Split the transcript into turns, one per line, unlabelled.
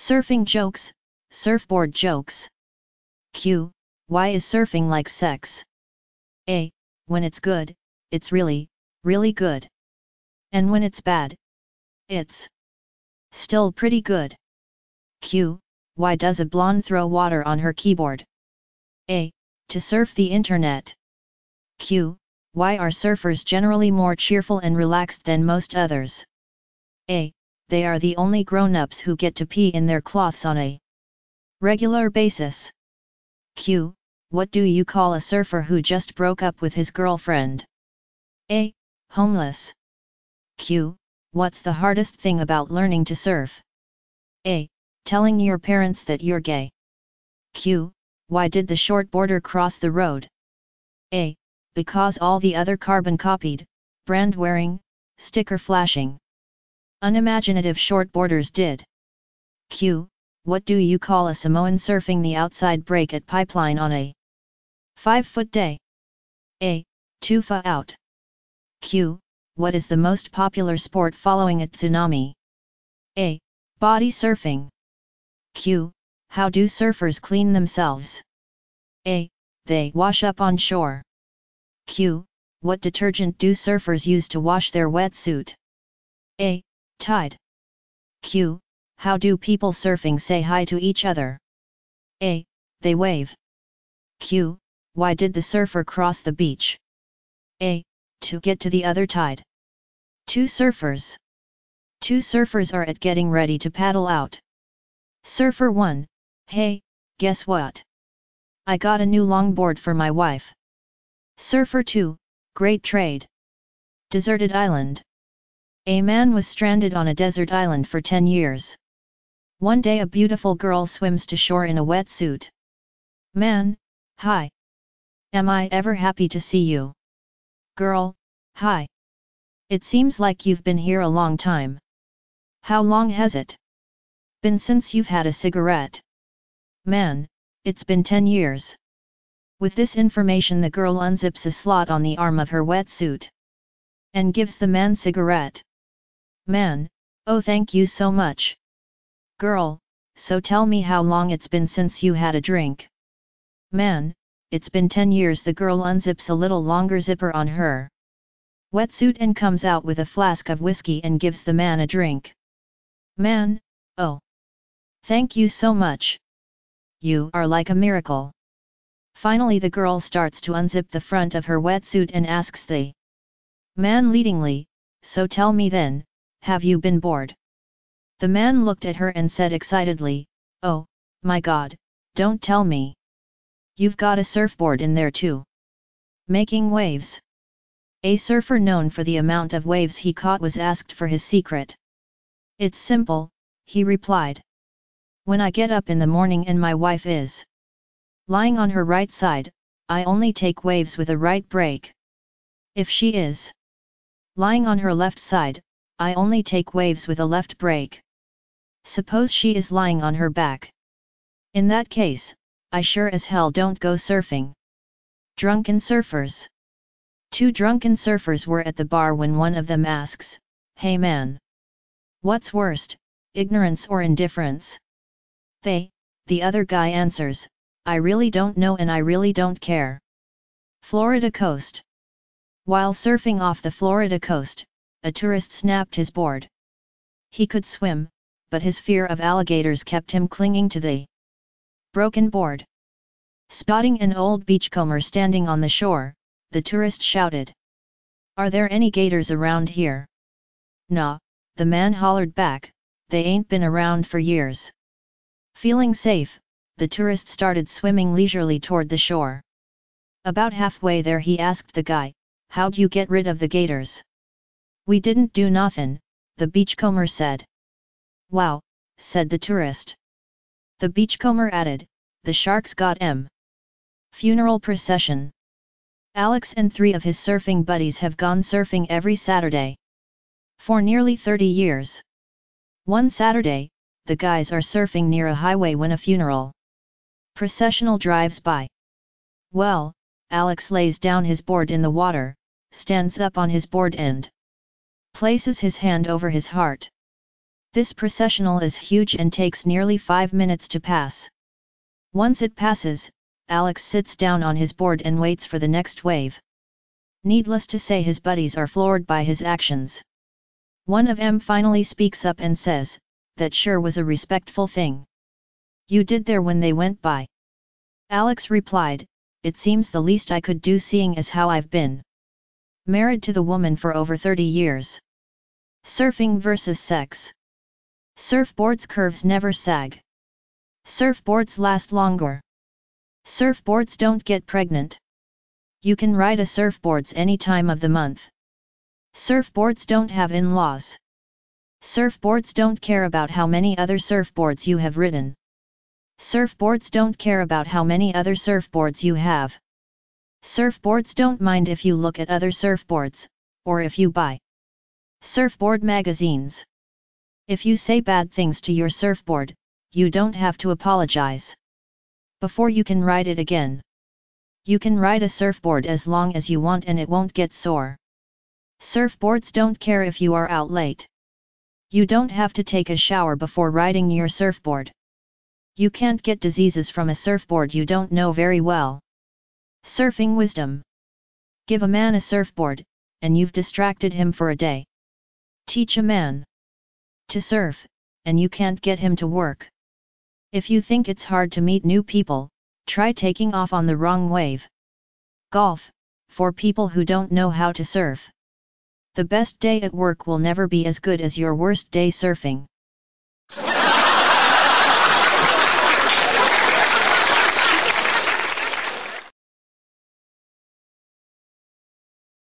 Surfing jokes, surfboard jokes. Q. Why is surfing like sex? A. When it's good, it's really, really good. And when it's bad, it's still pretty good. Q. Why does a blonde throw water on her keyboard? A. To surf the internet. Q. Why are surfers generally more cheerful and relaxed than most others? A. They are the only grown-ups who get to pee in their cloths on a regular basis. Q. What do you call a surfer who just broke up with his girlfriend? A. Homeless. Q. What's the hardest thing about learning to surf? A. Telling your parents that you're gay. Q. Why did the shortboarder cross the road? A. Because all the other carbon copied, brand wearing, sticker flashing, unimaginative shortboarders did. Q. What do you call a Samoan surfing the outside break at pipeline on a 5-foot day? A. 2 out. Q. What is the most popular sport following a tsunami? A. Body surfing. Q. How do surfers clean themselves? A. They wash up on shore. Q. What detergent do surfers use to wash their wetsuit? A. Tide. Q. How do people surfing say hi to each other? A. They wave. Q. Why did the surfer cross the beach? A. To get to the other tide. Two surfers are at getting ready to paddle out. Surfer 1, hey, guess what? I got a new longboard for my wife. Surfer 2, great trade. Deserted island. A man was stranded on a desert island for 10 years. One day a beautiful girl swims to shore in a wetsuit. Man, hi. Am I ever happy to see you? Girl, hi. It seems like you've been here a long time. How long has it been since you've had a cigarette? Man, it's been 10 years. With this information the girl unzips a slot on the arm of her wetsuit and gives the man cigarette. Man, oh thank you so much. Girl, so tell me how long it's been since you had a drink. Man, it's been 10 years. The girl unzips a little longer zipper on her wetsuit and comes out with a flask of whiskey and gives the man a drink. Man, oh. Thank you so much. You are like a miracle. Finally the girl starts to unzip the front of her wetsuit and asks the man leadingly, so tell me then, have you been bored? The man looked at her and said excitedly, oh, my God, don't tell me. You've got a surfboard in there too. Making waves. A surfer known for the amount of waves he caught was asked for his secret. It's simple, he replied. When I get up in the morning and my wife is lying on her right side, I only take waves with a right break. If she is lying on her left side, I only take waves with a left break. Suppose she is lying on her back. In that case, I sure as hell don't go surfing. Drunken surfers. Two drunken surfers were at the bar when one of them asks, hey man. What's worst, ignorance or indifference? The other guy answers, I really don't know and I really don't care. Florida coast. While surfing off the Florida coast, a tourist snapped his board. He could swim, but his fear of alligators kept him clinging to the broken board. Spotting an old beachcomber standing on the shore, the tourist shouted, are there any gators around here? Nah, the man hollered back, they ain't been around for years. Feeling safe, the tourist started swimming leisurely toward the shore. About halfway there he asked the guy, how'd you get rid of the gators? We didn't do nothin', the beachcomber said. Wow, said the tourist. The beachcomber added, the sharks got 'em. Funeral procession. Alex and 3 of his surfing buddies have gone surfing every Saturday for nearly 30 years. One Saturday, the guys are surfing near a highway when a funeral processional drives by. Well, Alex lays down his board in the water, stands up on his board and places his hand over his heart. This processional is huge and takes nearly 5 minutes to pass. Once it passes, Alex sits down on his board and waits for the next wave. Needless to say, his buddies are floored by his actions. One of them finally speaks up and says, "That sure was a respectful thing you did there when they went by." Alex replied, "It seems the least I could do, seeing as how I've been married to the woman for over 30 years. Surfing versus sex. Surfboards' curves never sag. Surfboards last longer. Surfboards don't get pregnant. You can ride a surfboards any time of the month. Surfboards don't have in-laws. Surfboards don't care about how many other surfboards you have ridden. Surfboards don't care about how many other surfboards you have. Surfboards don't mind if you look at other surfboards, or if you buy surfboard magazines. If you say bad things to your surfboard, you don't have to apologize before you can ride it again. You can ride a surfboard as long as you want and it won't get sore. Surfboards don't care if you are out late. You don't have to take a shower before riding your surfboard. You can't get diseases from a surfboard you don't know very well. Surfing wisdom. Give a man a surfboard, and you've distracted him for a day. Teach a man to surf, and you can't get him to work. If you think it's hard to meet new people, try taking off on the wrong wave. Golf, for people who don't know how to surf. The best day at work will never be as good as your worst day surfing.